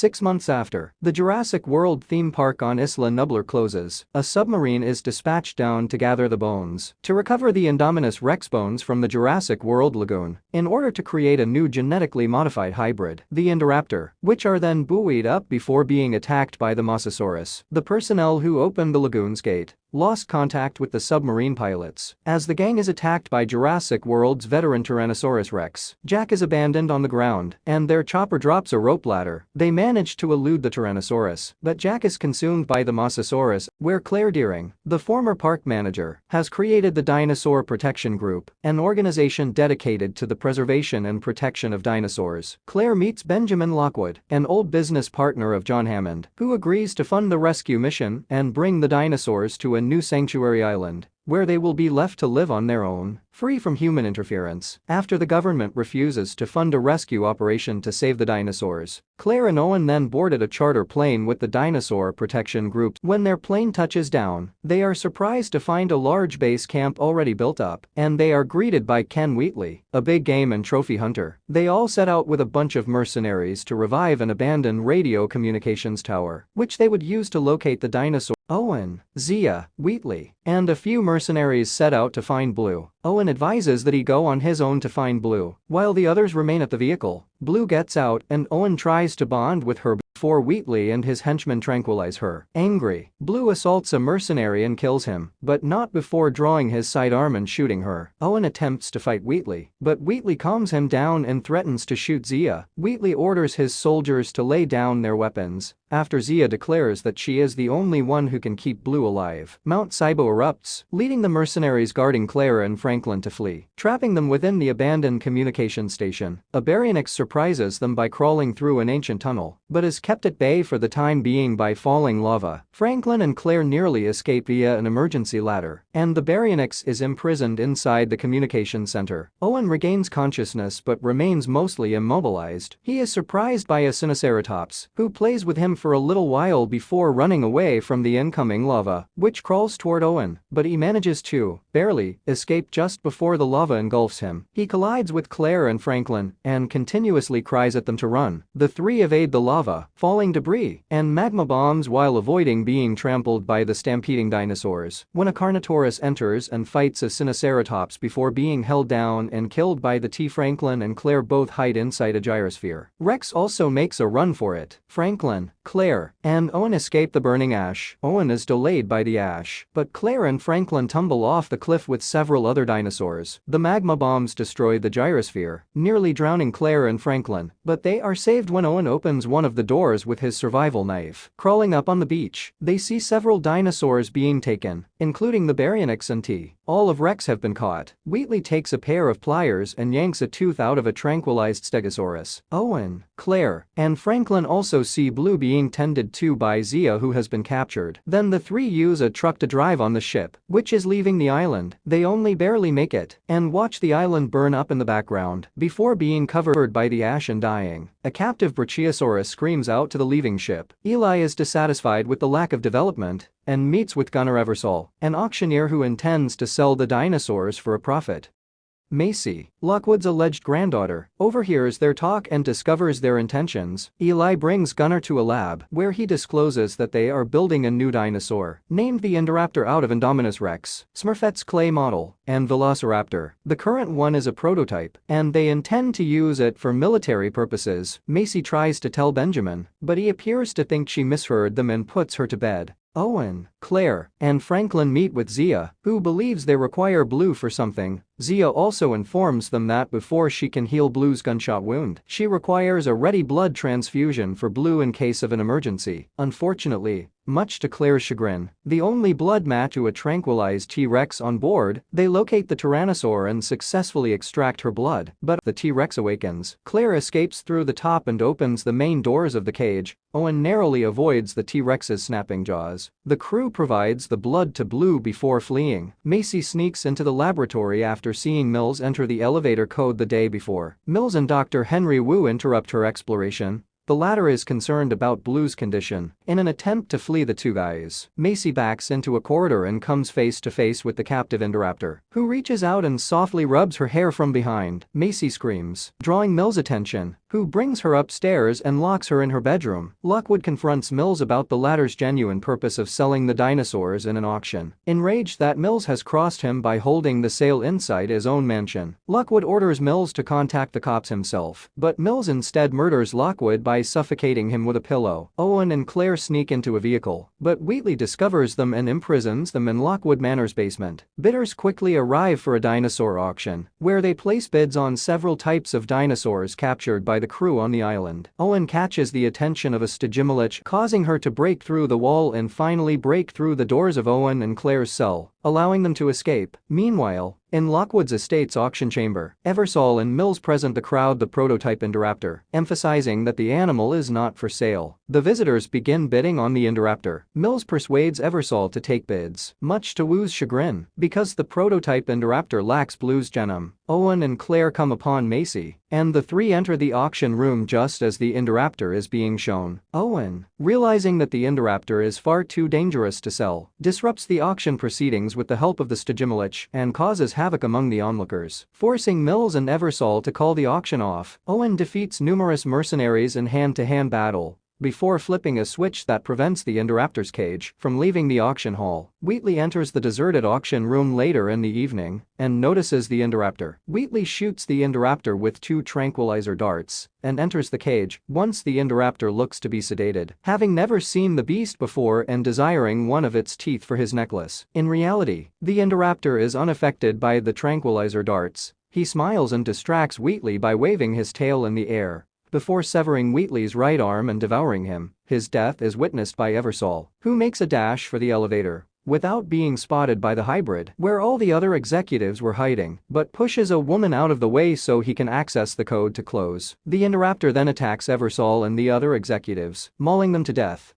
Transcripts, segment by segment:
6 months after the Jurassic World theme park on Isla Nublar closes, a submarine is dispatched down to gather the bones to recover the Indominus Rex bones from the Jurassic World lagoon in order to create a new genetically modified hybrid, the Indoraptor, which are then buoyed up before being attacked by the Mosasaurus. The personnel who opened the lagoon's gate lost contact with the submarine pilots as the gang is attacked by Jurassic World's veteran Tyrannosaurus Rex. Jack is abandoned on the ground and their chopper drops a rope ladder. They manage to elude the Tyrannosaurus, but Jack is consumed by the Mosasaurus, where Claire Deering, the former park manager, has created the Dinosaur Protection Group, an organization dedicated to the preservation and protection of dinosaurs. Claire meets Benjamin Lockwood, an old business partner of John Hammond, who agrees to fund the rescue mission and bring the dinosaurs to a new sanctuary island, where they will be left to live on their own, free from human interference. After the government refuses to fund a rescue operation to save the dinosaurs, Claire and Owen then boarded a charter plane with the Dinosaur Protection Group. When their plane touches down, they are surprised to find a large base camp already built up, and they are greeted by Ken Wheatley, a big game and trophy hunter. They all set out with a bunch of mercenaries to revive an abandoned radio communications tower, which they would use to locate the dinosaur. Owen, Zia, Wheatley, and a few mercenaries set out to find Blue. Owen advises that he go on his own to find Blue, while the others remain at the vehicle. Blue gets out and Owen tries to bond with her before Wheatley and his henchmen tranquilize her. Angry, Blue assaults a mercenary and kills him, but not before drawing his sidearm and shooting her. Owen attempts to fight Wheatley, but Wheatley calms him down and threatens to shoot Zia. Wheatley orders his soldiers to lay down their weapons after Zia declares that she is the only one who can keep Blue alive. Mount Sibo erupts, leading the mercenaries guarding Claire and Franklin to flee, trapping them within the abandoned communication station. A Baryonyx surprises them by crawling through an ancient tunnel, but is kept at bay for the time being by falling lava. Franklin and Claire nearly escape via an emergency ladder, and the Baryonyx is imprisoned inside the communication center. Owen regains consciousness but remains mostly immobilized. He is surprised by a Sinoceratops, who plays with him for a little while before running away from the incoming lava, which crawls toward Owen, but he manages to, barely, escape just before the lava engulfs him. He collides with Claire and Franklin and continuously cries at them to run. The three evade the lava, falling debris, and magma bombs while avoiding being trampled by the stampeding dinosaurs. When a Carnotaurus enters and fights a Sinoceratops before being held down and killed by the T, Franklin and Claire both hide inside a gyrosphere. Rex also makes a run for it. Franklin, Claire, and Owen escape the burning ash. Owen is delayed by the ash, but Claire and Franklin tumble off the cliff with several other dinosaurs. The magma bombs destroy the gyrosphere, nearly drowning Claire and Franklin, but they are saved when Owen opens one of the doors with his survival knife. Crawling up on the beach, they see several dinosaurs being taken, including the Baryonyx and T. All of Rex have been caught. Wheatley takes a pair of pliers and yanks a tooth out of a tranquilized Stegosaurus. Owen, Claire, and Franklin also see Blue being tended to by Zia, who has been captured. Then the three use a truck to drive on the ship, which is leaving the island. They only barely make it and watch the island burn up in the background before being covered by the ash and dying. A captive Brachiosaurus screams out to the leaving ship. Eli is dissatisfied with the lack of development and meets with Gunnar Eversole, an auctioneer who intends to sell the dinosaurs for a profit. Macy, Lockwood's alleged granddaughter, overhears their talk and discovers their intentions. Eli brings Gunnar to a lab where he discloses that they are building a new dinosaur, named the Indoraptor out of Indominus Rex, Smurfette's clay model, and Velociraptor. The current one is a prototype, and they intend to use it for military purposes. Macy tries to tell Benjamin, but he appears to think she misheard them and puts her to bed. Owen, Claire, and Franklin meet with Zia, who believes they require Blue for something. Zia also informs them that before she can heal Blue's gunshot wound, she requires a ready blood transfusion for Blue in case of an emergency. Unfortunately, much to Claire's chagrin, the only blood match to a tranquilized T-Rex on board, they locate the Tyrannosaur and successfully extract her blood, but the T-Rex awakens. Claire escapes through the top and opens the main doors of the cage. Owen narrowly avoids the T-Rex's snapping jaws. The crew provides the blood to Blue before fleeing. Macy sneaks into the laboratory after seeing Mills enter the elevator code the day before. Mills and Dr. Henry Wu interrupt her exploration. The latter is concerned about Blue's condition. In an attempt to flee the two guys, Macy backs into a corridor and comes face to face with the captive Indoraptor, who reaches out and softly rubs her hair from behind. Macy screams, drawing Mill's attention, who brings her upstairs and locks her in her bedroom. Lockwood confronts Mills about the latter's genuine purpose of selling the dinosaurs in an auction. Enraged that Mills has crossed him by holding the sale inside his own mansion, Lockwood orders Mills to contact the cops himself, but Mills instead murders Lockwood by suffocating him with a pillow. Owen and Claire sneak into a vehicle, but Wheatley discovers them and imprisons them in Lockwood Manor's basement. Bidders quickly arrive for a dinosaur auction, where they place bids on several types of dinosaurs captured by the crew on the island. Owen catches the attention of a Stygimoloch, causing her to break through the wall and finally break through the doors of Owen and Claire's cell, allowing them to escape. Meanwhile, in Lockwood's estate's auction chamber, Eversole and Mills present the crowd the prototype Indoraptor, emphasizing that the animal is not for sale. The visitors begin bidding on the Indoraptor. Mills persuades Eversole to take bids, much to Wu's chagrin, because the prototype Indoraptor lacks Blue's genome. Owen and Claire come upon Macy, and the three enter the auction room just as the Indoraptor is being shown. Owen, realizing that the Indoraptor is far too dangerous to sell, disrupts the auction proceedings with the help of the Stygimoloch and causes havoc among the onlookers, forcing Mills and Eversole to call the auction off. Owen defeats numerous mercenaries in hand-to-hand battle before flipping a switch that prevents the Indoraptor's cage from leaving the auction hall. Wheatley enters the deserted auction room later in the evening and notices the Indoraptor. Wheatley shoots the Indoraptor with 2 tranquilizer darts and enters the cage once the Indoraptor looks to be sedated, having never seen the beast before and desiring one of its teeth for his necklace. In reality, the Indoraptor is unaffected by the tranquilizer darts. He smiles and distracts Wheatley by waving his tail in the air before severing Wheatley's right arm and devouring him. His death is witnessed by Eversole, who makes a dash for the elevator without being spotted by the hybrid, where all the other executives were hiding, but pushes a woman out of the way so he can access the code to close. The Indoraptor then attacks Eversole and the other executives, mauling them to death.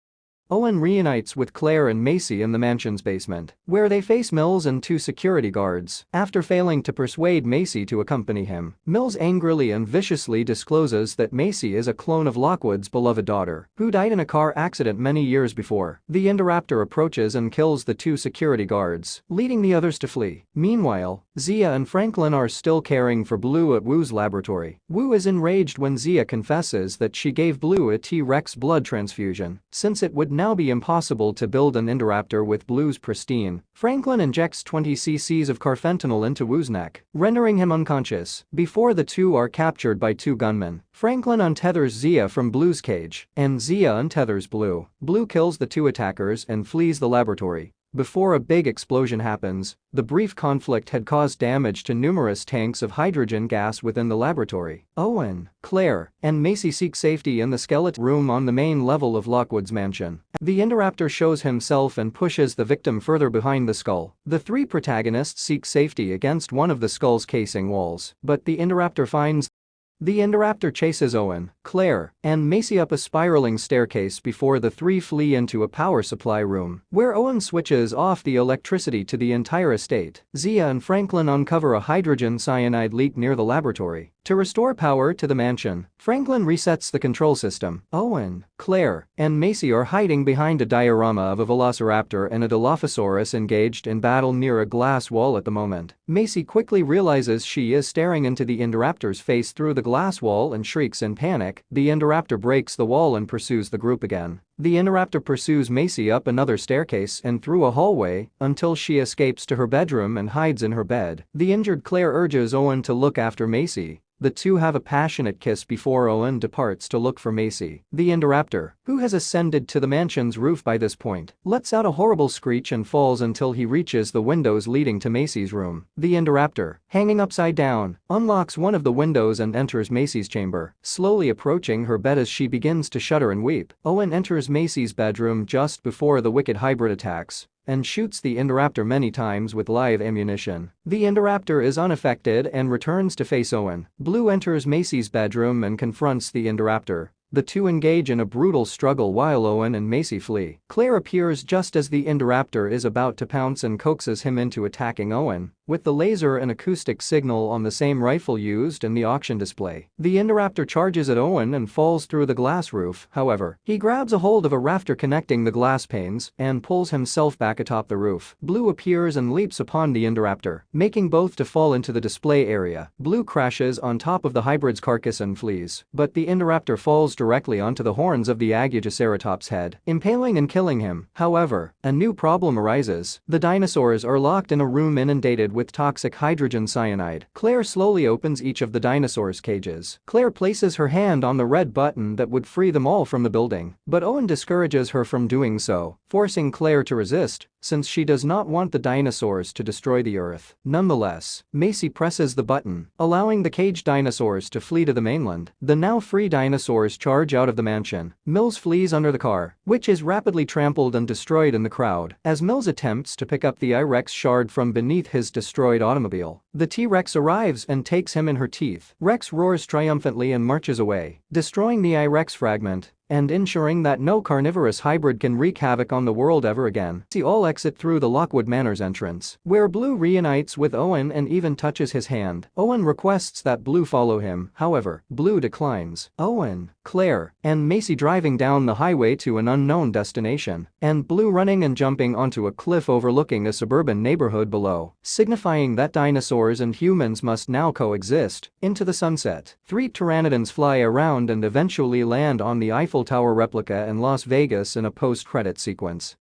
Owen reunites with Claire and Macy in the mansion's basement, where they face Mills and 2 security guards. After failing to persuade Macy to accompany him, Mills angrily and viciously discloses that Macy is a clone of Lockwood's beloved daughter, who died in a car accident many years before. The Indoraptor approaches and kills the 2 security guards, leading the others to flee. Meanwhile, Zia and Franklin are still caring for Blue at Wu's laboratory. Wu is enraged when Zia confesses that she gave Blue a T-Rex blood transfusion, since it would now be impossible to build an Indoraptor with Blue's pristine. Franklin injects 20 cc's of carfentanil into Wu's neck, rendering him unconscious. Before the two are captured by 2 gunmen, Franklin untethers Zia from Blue's cage, and Zia untethers Blue. Blue kills the 2 attackers and flees the laboratory. Before a big explosion happens, the brief conflict had caused damage to numerous tanks of hydrogen gas within the laboratory. Owen, Claire, and Macy seek safety in the skeleton room on the main level of Lockwood's mansion. The Indoraptor shows himself and pushes the victim further behind the skull. The 3 protagonists seek safety against one of the skull's casing walls, but the Indoraptor finds. The Indoraptor chases Owen, Claire, and Macy up a spiraling staircase before the 3 flee into a power supply room, where Owen switches off the electricity to the entire estate. Zia and Franklin uncover a hydrogen cyanide leak near the laboratory. To restore power to the mansion, Franklin resets the control system. Owen, Claire, and Macy are hiding behind a diorama of a velociraptor and a Dilophosaurus engaged in battle near a glass wall at the moment. Macy quickly realizes she is staring into the Indoraptor's face through the glass wall and shrieks in panic. The Indoraptor breaks the wall and pursues the group again. The Indoraptor pursues Macy up another staircase and through a hallway until she escapes to her bedroom and hides in her bed. The injured Claire urges Owen to look after Macy. The 2 have a passionate kiss before Owen departs to look for Macy. The Indoraptor, who has ascended to the mansion's roof by this point, lets out a horrible screech and falls until he reaches the windows leading to Macy's room. The Indoraptor, hanging upside down, unlocks one of the windows and enters Macy's chamber, slowly approaching her bed as she begins to shudder and weep. Owen enters Macy's bedroom just before the wicked hybrid attacks and shoots the Indoraptor many times with live ammunition. The Indoraptor is unaffected and returns to face Owen. Blue enters Macy's bedroom and confronts the Indoraptor. The 2 engage in a brutal struggle while Owen and Macy flee. Claire appears just as the Indoraptor is about to pounce and coaxes him into attacking Owen with the laser and acoustic signal on the same rifle used in the auction display. The Indoraptor charges at Owen and falls through the glass roof. However, he grabs a hold of a rafter connecting the glass panes and pulls himself back atop the roof. Blue appears and leaps upon the Indoraptor, making both to fall into the display area. Blue crashes on top of the hybrid's carcass and flees, but the Indoraptor falls directly onto the horns of the Aguijoceratops head, impaling and killing him. However, a new problem arises. The dinosaurs are locked in a room inundated with toxic hydrogen cyanide. Claire slowly opens each of the dinosaurs' cages. Claire places her hand on the red button that would free them all from the building, but Owen discourages her from doing so, forcing Claire to resist, since she does not want the dinosaurs to destroy the Earth. Nonetheless, Macy presses the button, allowing the caged dinosaurs to flee to the mainland. The now free dinosaurs charge out of the mansion. Mills flees under the car, which is rapidly trampled and destroyed in the crowd, as Mills attempts to pick up the I-Rex shard from beneath his destroyed automobile. The T-Rex arrives and takes him in her teeth. Rex roars triumphantly and marches away, destroying the I-Rex fragment and ensuring that no carnivorous hybrid can wreak havoc on the world ever again. They all exit through the Lockwood Manor's entrance, where Blue reunites with Owen and even touches his hand. Owen requests that Blue follow him, however, Blue declines. Owen, Claire, and Macy driving down the highway to an unknown destination, and Blue running and jumping onto a cliff overlooking a suburban neighborhood below, signifying that dinosaurs and humans must now coexist. Into the sunset, 3 pteranodons fly around and eventually land on the Eiffel Tower replica in Las Vegas in a post-credit sequence.